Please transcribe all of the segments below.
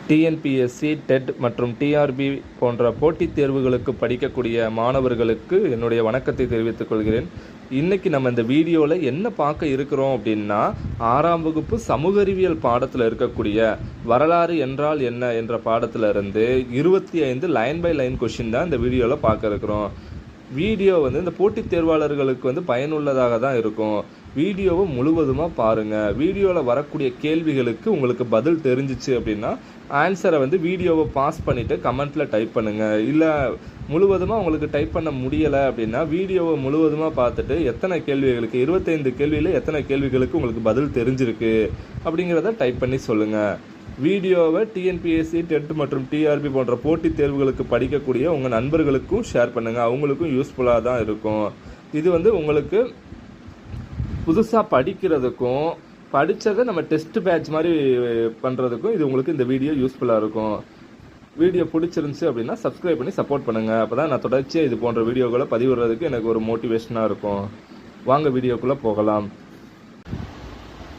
TNPSC, dead மற்றும் TRP போன்ற போட்டித் தேர்வுகளுக்கு படிக்கக்கூடிய மாணவர்களுக்கு என்னுடைய வணக்கத்தை தெரிவித்துக் கொள்கிறேன். இன்றைக்கி நம்ம இந்த வீடியோவில் என்ன பார்க்க இருக்கிறோம் அப்படின்னா, 6ஆம் வகுப்பு சமூக அறிவியல் பாடத்தில் இருக்கக்கூடிய வரலாறு என்றால் என்ன என்ற பாடத்தில் இருந்து 25 லைன் பை லைன் கொஷின் தான் இந்த வீடியோவில் பார்க்க இருக்கிறோம். வீடியோ இந்த போட்டித் தேர்வாளர்களுக்கு பயனுள்ளதாக தான் இருக்கும். வீடியோவை முழுவதுமாக பாருங்கள். வீடியோவில் வரக்கூடிய கேள்விகளுக்கு உங்களுக்கு பதில் தெரிஞ்சிச்சு அப்படின்னா ஆன்சரை வீடியோவை பாஸ் பண்ணிவிட்டு கமெண்ட்டில் டைப் பண்ணுங்கள். இல்லை முழுவதுமாக உங்களுக்கு டைப் பண்ண முடியலை அப்படின்னா வீடியோவை முழுவதுமாக பார்த்துட்டு எத்தனை கேள்விகளுக்கு 25 கேள்வியில் எத்தனை கேள்விகளுக்கு உங்களுக்கு பதில் தெரிஞ்சிருக்கு அப்படிங்கிறத டைப் பண்ணி சொல்லுங்கள். வீடியோவை டிஎன்பிஎஸ்சி, டெட் மற்றும் டிஆர்பி போன்ற போட்டித் தேர்வுகளுக்கு படிக்கக்கூடிய உங்கள் நண்பர்களுக்கும் ஷேர் பண்ணுங்கள். அவங்களுக்கும் யூஸ்ஃபுல்லாக தான் இருக்கும். இது உங்களுக்கு புதுசாக படிக்கிறதுக்கும் படித்ததை நம்ம டெஸ்ட் பேட்ச் மாதிரி பண்ணுறதுக்கும் இது உங்களுக்கு இந்த வீடியோ யூஸ்ஃபுல்லாக இருக்கும். வீடியோ பிடிச்சிருந்துச்சு அப்படின்னா சப்ஸ்கிரைப் பண்ணி சப்போர்ட் பண்ணுங்கள். அப்போ தான் நான் தொடர்ச்சியாக இது போன்ற வீடியோக்களை பதிவிடுறதுக்கு எனக்கு ஒரு மோட்டிவேஷனாக இருக்கும். வாங்க வீடியோக்குள்ளே போகலாம்.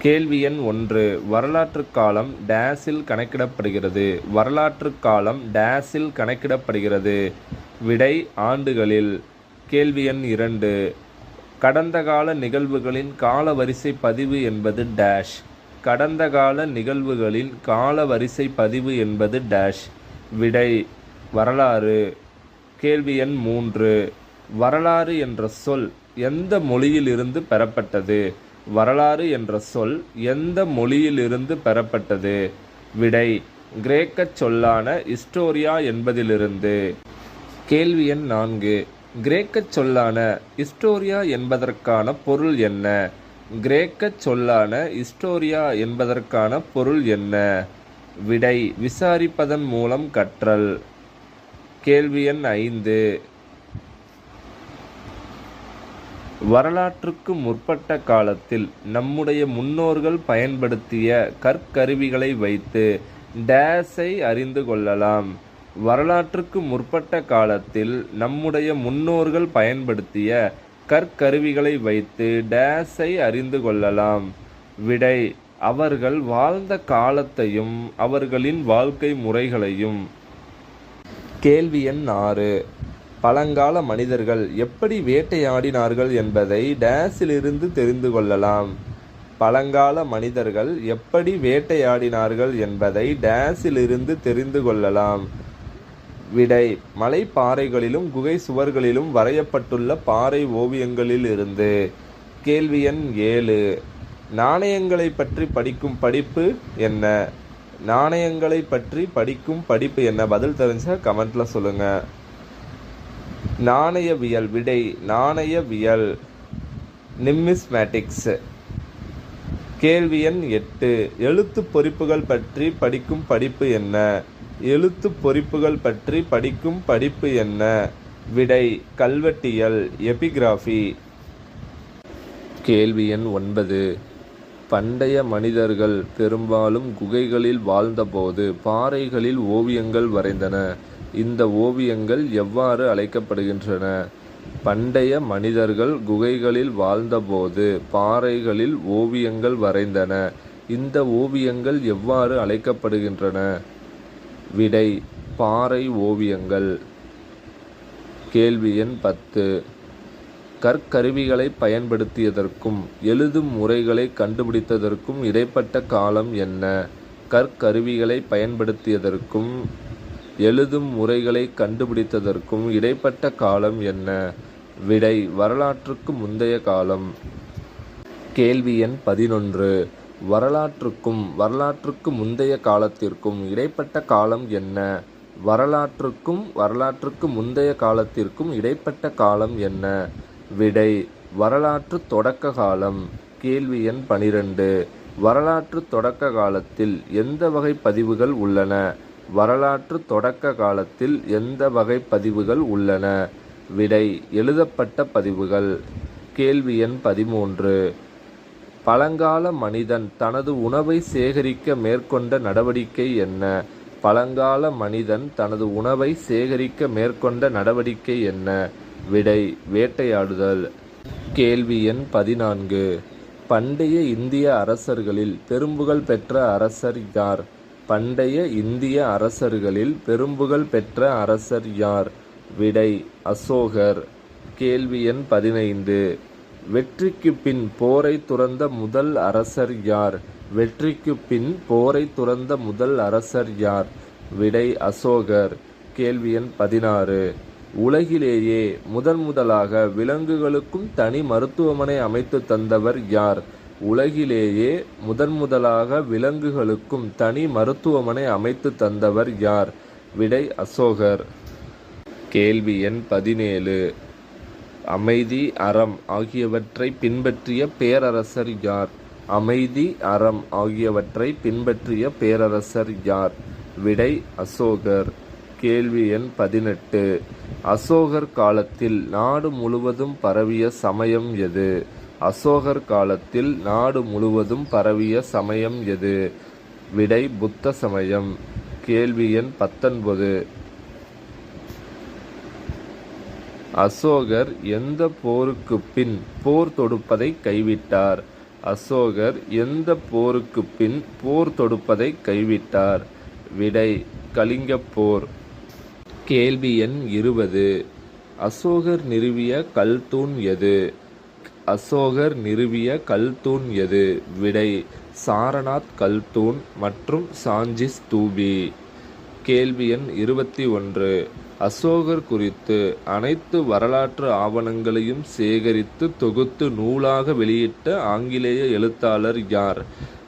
கேள்வி எண் 1. வரலாற்று காலம் டேஸில் கணக்கிடப்படுகிறது. வரலாற்று காலம் டேஸில் கணக்கிடப்படுகிறது. விடை ஆண்டுகளில். கேள்வி எண் 2. கடந்த கால நிகழ்வுகளின் காலவரிசை பதிவு என்பது டேஷ். கடந்த கால நிகழ்வுகளின் காலவரிசை பதிவு என்பது டேஷ். விடை வரலாறு. கேள்வி எண் 3. வரலாறு என்ற சொல் எந்த மொழியிலிருந்து பெறப்பட்டது? வரலாறு என்ற சொல் எந்த மொழியிலிருந்து பெறப்பட்டது? விடை கிரேக்க சொல்லான ஹிஸ்டோரியா என்பதிலிருந்து. கேள்வி எண் 4. கிரேக்க சொல்லான ஹிஸ்டோரியா என்பதற்கான பொருள் என்ன? கிரேக்க சொல்லான ஹிஸ்டோரியா என்பதற்கான பொருள் என்ன? விடை விசாரிப்பதன் மூலம் கற்றல். கேள்வி எண் 5. வரலாற்றுக்கு முற்பட்ட காலத்தில் நம்முடைய முன்னோர்கள் பயன்படுத்திய கற்கருவிகளை வைத்து டேஸை அறிந்து கொள்ளலாம். வரலாற்றுக்கு முற்பட்ட காலத்தில் நம்முடைய முன்னோர்கள் பயன்படுத்திய கற்கருவிகளை வைத்து டேஸை அறிந்து கொள்ளலாம். விடை அவர்கள் வாழ்ந்த காலத்தையும் அவர்களின் வாழ்க்கை முறைகளையும். கேள்வி எண் 6. பழங்கால மனிதர்கள் எப்படி வேட்டையாடினார்கள் என்பதை டேஸிலிருந்து தெரிந்து கொள்ளலாம். பழங்கால மனிதர்கள் எப்படி வேட்டையாடினார்கள் என்பதை டேஸிலிருந்து தெரிந்து கொள்ளலாம். விடை மலைப்பாறைகளிலும் குகை சுவர்களிலும் வரையப்பட்டுள்ள பாறை ஓவியங்களில் இருந்து. கேள்வி எண் 7. நாணயங்களை பற்றி படிக்கும் படிப்பு என்ன? நாணயங்களை பற்றி படிக்கும் படிப்பு என்ன? பதில் தெரிஞ்ச கமெண்ட்ல சொல்லுங்க. நாணயவியல். விடை நாணயவியல், நிம்மிஸ்மேட்டிக்ஸ். கேள்வி எண் 8. எழுத்து பொறிப்புகள் பற்றி படிக்கும் படிப்பு என்ன? எழுத்து பொறிப்புகள் பற்றி படிக்கும் படிப்பு என்ன? விடை கல்வெட்டியல், எபிகிராஃபி. கேள்வி எண் 9. பண்டைய மனிதர்கள் பெரும்பாலும் குகைகளில் வாழ்ந்தபோது பாறைகளில் ஓவியங்கள் வரைந்தன. இந்த ஓவியங்கள் எவ்வாறு அழைக்கப்படுகின்றன? பண்டைய மனிதர்கள் குகைகளில் வாழ்ந்தபோது பாறைகளில் ஓவியங்கள் வரைந்தன. இந்த ஓவியங்கள் எவ்வாறு அழைக்கப்படுகின்றன? விடை பாறை ஓவியங்கள். கேள்வி எண் 10. கற்கருவிகளை பயன்படுத்தியதற்கும் எழுதும் முறைகளை கண்டுபிடித்ததற்கும் இடைப்பட்ட காலம் என்ன? கற்கருவிகளை பயன்படுத்தியதற்கும் எழுதும் முறைகளை கண்டுபிடித்ததற்கும் இடைப்பட்ட காலம் என்ன? விடை வரலாற்றுக்கு முந்தைய காலம். கேள்வி எண் 11. வரலாற்றுக்கும் வரலாற்றுக்கு முந்தைய காலத்திற்கும் இடைப்பட்ட காலம் என்ன? வரலாற்றுக்கும் வரலாற்றுக்கு முந்தைய காலத்திற்கும் இடைப்பட்ட காலம் என்ன? விடை வரலாற்று தொடக்க காலம். கேள்வி எண் 12. வரலாற்று தொடக்க காலத்தில் எந்த வகை பதிவுகள் உள்ளன? வரலாற்று தொடக்க காலத்தில் எந்த வகை பதிவுகள் உள்ளன? விடை எழுதப்பட்ட பதிவுகள். கேள்வி எண் 13. பழங்கால மனிதன் தனது உணவை சேகரிக்க மேற்கொண்ட நடவடிக்கை என்ன? பழங்கால மனிதன் தனது உணவை சேகரிக்க மேற்கொண்ட நடவடிக்கை என்ன? விடை வேட்டையாடுதல். கேள்வி எண் 14. பண்டைய இந்திய அரசர்களில் பெரும்புகழ் பெற்ற அரசர் யார்? பண்டைய இந்திய அரசர்களில் பெரும்புகழ் பெற்ற அரசர் யார்? விடை அசோகர். கேள்வி எண் 15. வெற்றிக்கு பின் போரை துறந்த முதல் அரசர் யார்? வெற்றிக்கு பின் போரை துறந்த முதல் அரசர் யார்? விடை அசோகர். கேள்வி எண் 16. உலகிலேயே முதலாக விலங்குகளுக்கும் தனி மருத்துவமனை அமைத்து தந்தவர் யார்? உலகிலேயே முதலாக விலங்குகளுக்கும் தனி மருத்துவமனை அமைத்து தந்தவர் யார்? விடை அசோகர். கேள்வி எண் 17. அமைதி, அறம் ஆகியவற்றை பின்பற்றிய பேரரசர் யார்? அமைதி, அறம் ஆகியவற்றை பின்பற்றிய பேரரசர் யார்? விடை அசோகர். கேள்வி எண் 18. அசோகர் காலத்தில் நாடு முழுவதும் பரவிய சமயம் எது? அசோகர் காலத்தில் நாடு முழுவதும் பரவிய சமயம் எது? விடை புத்த சமயம். கேள்வி எண் 19. அசோகர் எந்த போருக்கு பின் போர் தொடுப்பதை கைவிட்டார்? அசோகர் எந்த போருக்கு பின் போர் தொடுப்பதை கைவிட்டார்? விடை கலிங்கப் போர். கேள்வி எண் 20. அசோகர் நிறுவிய கல்தூண் எது? அசோகர் நிறுவிய கல்தூண் எது? விடை சாரநாத் கல்தூண் மற்றும் சாஞ்சி ஸ்தூபி. கேள்வி எண் 21. அசோகர் குறித்து அனைத்து வரலாற்று ஆவணங்களையும் சேகரித்து தொகுத்து நூலாக வெளியிட்ட ஆங்கிலேய எழுத்தாளர் யார்?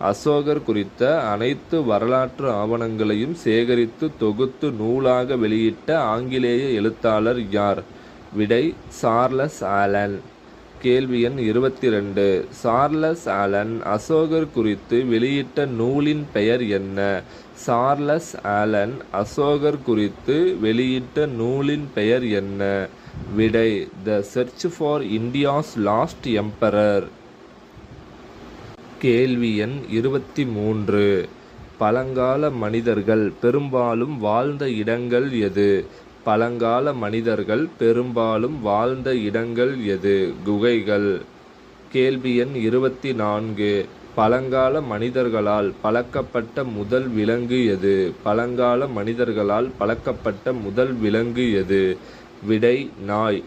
அசோகர் குறித்த அனைத்து வரலாற்று ஆவணங்களையும் சேகரித்து தொகுத்து நூலாக வெளியிட்ட ஆங்கிலேய எழுத்தாளர் யார்? விடை சார்லஸ் ஆலன். கேள்வி எண் 22. சார்லஸ் ஆலன் அசோகர் குறித்து வெளியிட்ட நூலின் பெயர் என்ன? சார்லஸ் ஆலன் அசோகர் குறித்து வெளியிட்ட நூலின் பெயர் என்ன? விடை the church for India's last emperor. கேள்வி எண் 23. பழங்கால மனிதர்கள் பெரும்பாலும் வாழ்ந்த இடங்கள் எது? பழங்கால மனிதர்கள் பெரும்பாலும் வாழ்ந்த இடங்கள் எது? குகைகள். கேள்வி எண் 24. பழங்கால மனிதர்களால் பழக்கப்பட்ட முதல் விலங்கு எது? பழங்கால மனிதர்களால் பழக்கப்பட்ட முதல் விலங்கு எது? விடை நாய்.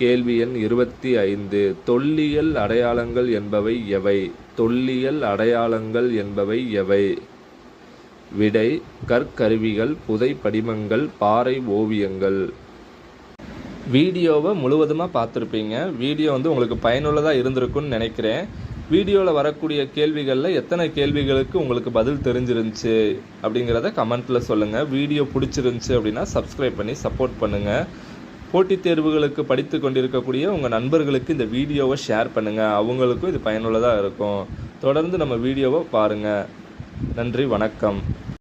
கேள்வி எண் 25. தொல்லியல் அடையாளங்கள் என்பவை எவை? தொல்லியல் அடையாளங்கள் என்பவை எவை? விடை கற்கருவிகள், புதை படிமங்கள், பாறை ஓவியங்கள். வீடியோவை முழுவதுமாக பார்த்துருப்பீங்க. வீடியோ உங்களுக்கு பயனுள்ளதாக இருந்திருக்குன்னு நினைக்கிறேன். வீடியோவில் வரக்கூடிய கேள்விகளில் எத்தனை கேள்விகளுக்கு உங்களுக்கு பதில் தெரிஞ்சிருந்துச்சு அப்படிங்கிறத கமெண்ட்டில் சொல்லுங்கள். வீடியோ பிடிச்சிருந்துச்சு அப்படின்னா சப்ஸ்கிரைப் பண்ணி சப்போர்ட் பண்ணுங்கள். போட்டித் தேர்வுகளுக்கு படித்து கொண்டிருக்கக்கூடிய உங்கள் நண்பர்களுக்கு இந்த வீடியோவை ஷேர் பண்ணுங்கள். அவங்களுக்கும் இது பயனுள்ளதாக இருக்கும். தொடர்ந்து நம்ம வீடியோவை பாருங்கள். நன்றி, வணக்கம்.